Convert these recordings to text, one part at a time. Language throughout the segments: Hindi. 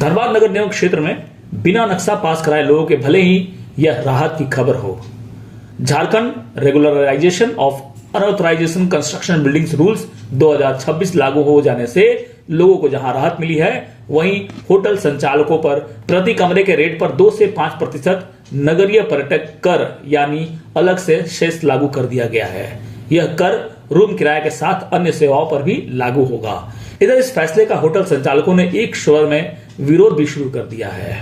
धनबाद नगर निगम क्षेत्र में बिना नक्शा पास कराए लोगों के भले ही यह राहत की खबर हो। Jharkhand regularization of unauthorization construction buildings rules 2026 लागू हो जाने से लोगों को जहां राहत मिली है, वहीं होटल संचालकों पर प्रति कमरे के रेट पर 2 से 5% नगरीय पर्यटक कर यानी अलग से शेष लागू कर दिया गया है। यह कर रूम किराए के साथ अन्य सेवाओं पर भी लागू होगा। इधर इस फैसले का होटल संचालकों ने एक स्वर में विरोध भी शुरू कर दिया है।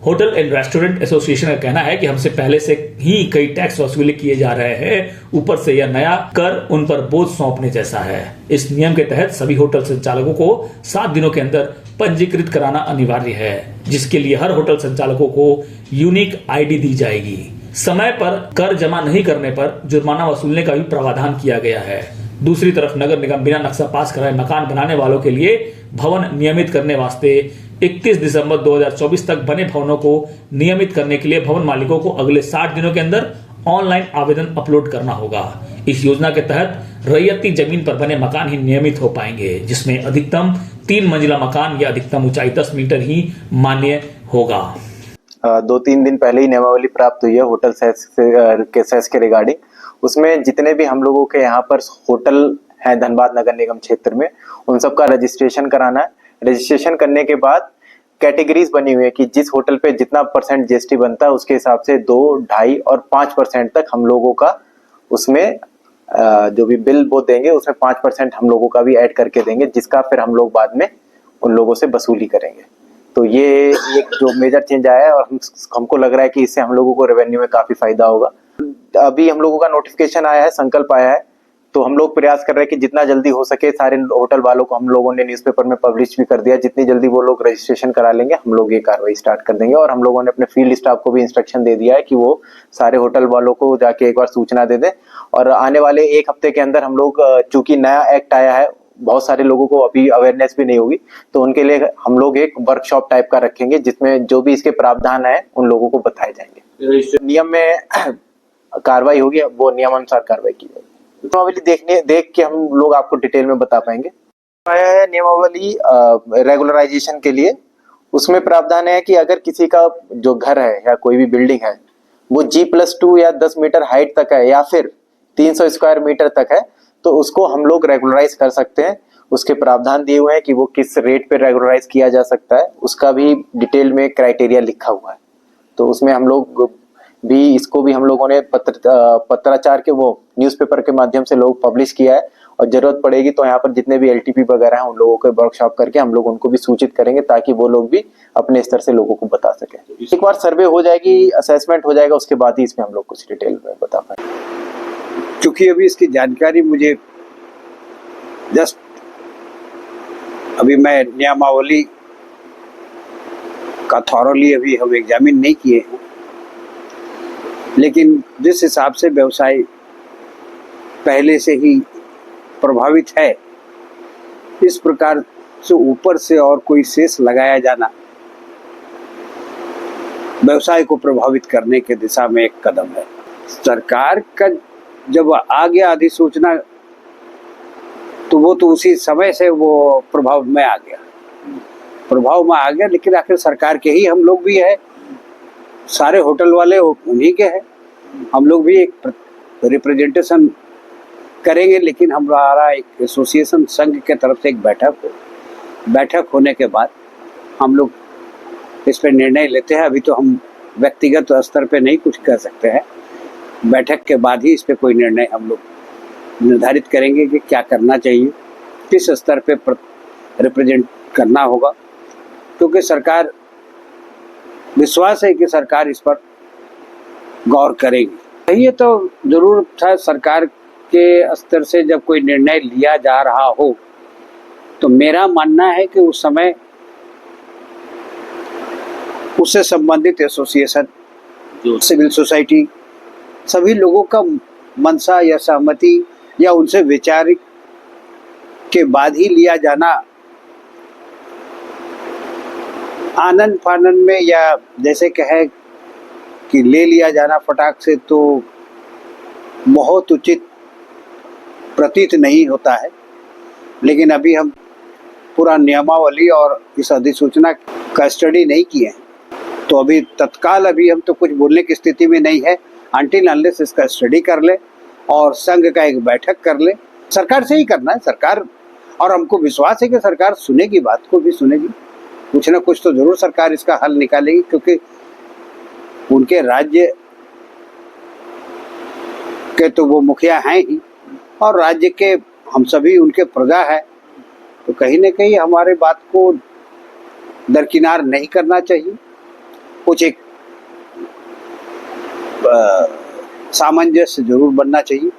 होटल एंड रेस्टोरेंट एसोसिएशन का कहना है कि हमसे पहले से ही कई टैक्स वसूली किए जा रहे हैं, ऊपर से यह नया कर उन पर बोझ सौंपने जैसा है। इस नियम के तहत सभी होटल संचालकों को 7 दिनों के अंदर पंजीकृत कराना अनिवार्य है, जिसके लिए हर होटल संचालकों को यूनिक आईडी दी जाएगी। समय पर कर जमा नहीं करने पर जुर्माना वसूलने का भी प्रावधान किया गया है। दूसरी तरफ नगर निगम बिना नक्शा पास कराए मकान बनाने वालों के लिए भवन नियमित करने वास्ते 31 दिसंबर 2024 तक बने भवनों को नियमित करने के लिए भवन मालिकों को अगले 60 दिनों के अंदर ऑनलाइन आवेदन अपलोड करना होगा। इस योजना के तहत रैयती जमीन पर बने मकान ही नियमित हो पाएंगे, जिसमें अधिकतम 3 मंजिला मकान या अधिकतम ऊंचाई 10 मीटर ही मान्य होगा। 2-3 दिन पहले ही नियमावली प्राप्त हुई है होटल सेस के रिगार्डिंग। उसमें जितने भी हम लोगों के यहाँ पर होटल हैं धनबाद नगर निगम क्षेत्र में, उन सब का रजिस्ट्रेशन कराना है। रजिस्ट्रेशन करने के बाद कैटेगरीज बनी हुई है कि जिस होटल पे जितना % जीएसटी बनता है उसके हिसाब से 2, 2.5 और 5% तक हम लोगों का उसमें जो भी बिल वो देंगे उसमें 5% हम लोगों का भी ऐड करके देंगे, जिसका फिर हम लोग बाद में उन लोगों से वसूली करेंगे। तो ये एक जो मेजर चेंज आया है और हमको लग रहा है कि इससे हम लोगों को रेवेन्यू में काफी फायदा होगा। अभी हम लोगों का नोटिफिकेशन आया है, संकल्प आया है, तो हम लोग प्रयास कर रहे हैं कि जितना जल्दी हो सके सारे होटल वालों को हम लोगों ने न्यूज़पेपर में पब्लिश भी कर दिया। जितनी जल्दी वो लोग रजिस्ट्रेशन करा लेंगे हम लोग ये कार्रवाई स्टार्ट कर देंगे। और हम लोगों ने अपने फील्ड स्टाफ को भी इंस्ट्रक्शन दे दिया है कि वो सारे होटल वालों को जाके एक बार सूचना दे दें। और आने वाले 1 हफ्ते के अंदर हम लोग, चूंकि नया एक्ट आया है, बहुत सारे लोगों को अभी अवेयरनेस भी नहीं होगी, तो उनके लिए हम लोग एक वर्कशॉप टाइप का रखेंगे जिसमें जो भी इसके प्रावधान है उन लोगों को बताए जाएंगे। नियम में कार्रवाई होगी, वो नियमानुसार कार्रवाई की जाएगी। नियमावली देख के हम लोग आपको डिटेल में बता पाएंगे। नियमावली रेगुलराइजेशन के लिए उसमें प्रावधान है कि अगर किसी का जो घर है या कोई भी बिल्डिंग है वो G+2 या 10 मीटर हाइट तक है या फिर 300 स्क्वायर मीटर तक है, तो उसको हम लोग रेगुलराइज कर सकते हैं। उसके प्रावधान दिए हुए हैं कि वो किस रेट पे रेगुलराइज किया जा सकता है, उसका भी डिटेल में क्राइटेरिया लिखा हुआ है। तो उसमें हम लोग भी इसको भी हम लोगों ने पत्राचार के वो न्यूज़पेपर के माध्यम से लोग पब्लिश किया है। और जरूरत पड़ेगी तो यहाँ पर जितने भी LTP वगैरह हैं उन लोगों को वर्कशॉप करके हम लोग उनको भी सूचित करेंगे, ताकि वो लोग भी अपने स्तर से लोगों को बता सके। एक बार सर्वे हो जाएगी, असेसमेंट हो जाएगा, उसके बाद ही इसमें हम लोग कुछ डिटेल में बता पाएंगे। क्योंकि अभी इसकी जानकारी मुझे जस्ट अभी मैं नियमावली का थॉरली अभी हम एग्जामिन नहीं किए हैं, लेकिन जिस हिसाब से व्यवसाय पहले से ही प्रभावित है, इस प्रकार से ऊपर से और कोई शेष लगाया जाना व्यवसाय को प्रभावित करने के दिशा में एक कदम है। सरकार का जब आ गया अधिसूचना तो वो तो उसी समय से वो प्रभाव में आ गया, लेकिन आखिर सरकार के ही हम लोग भी है, सारे होटल वाले उन्हीं के हैं, हम लोग भी एक रिप्रेजेंटेशन करेंगे। लेकिन हमारा एक एसोसिएशन संघ के तरफ से एक बैठक होने के बाद हम लोग इस पर निर्णय लेते हैं। अभी तो हम व्यक्तिगत स्तर पे नहीं कुछ कर सकते हैं, बैठक के बाद ही इस पे कोई निर्णय हम लोग निर्धारित करेंगे कि क्या करना चाहिए, किस स्तर पे रिप्रेजेंट करना होगा। क्योंकि सरकार, विश्वास है कि सरकार इस पर गौर करेगी। ये तो जरूर था, सरकार के स्तर से जब कोई निर्णय लिया जा रहा हो तो मेरा मानना है कि उस समय उससे संबंधित एसोसिएशन, जो सिविल सोसाइटी, सभी लोगों का मनसा या सहमति या उनसे विचार के बाद ही लिया जाना, आनंद फानन में या जैसे कहे कि ले लिया जाना फटाक से, तो बहुत उचित प्रतीत नहीं होता है। लेकिन अभी हम पूरा नियमावली और इस अधिसूचना का स्टडी नहीं किए हैं, तो अभी तत्काल अभी हम तो कुछ बोलने की स्थिति में नहीं है। अनटिल अनलेस इसका स्टडी कर ले और संघ का एक बैठक कर ले। सरकार से ही करना है सरकार, और हमको विश्वास है कि सरकार सुनेगी, बात को भी सुनेगी, कुछ ना कुछ तो जरूर सरकार इसका हल निकालेगी, क्योंकि उनके राज्य के तो वो मुखिया हैं ही और राज्य के हम सभी उनके प्रजा है, तो कहीं ना कहीं हमारे बात को दरकिनार नहीं करना चाहिए। कुछ एक सामंजस्य जरूर बनना चाहिए।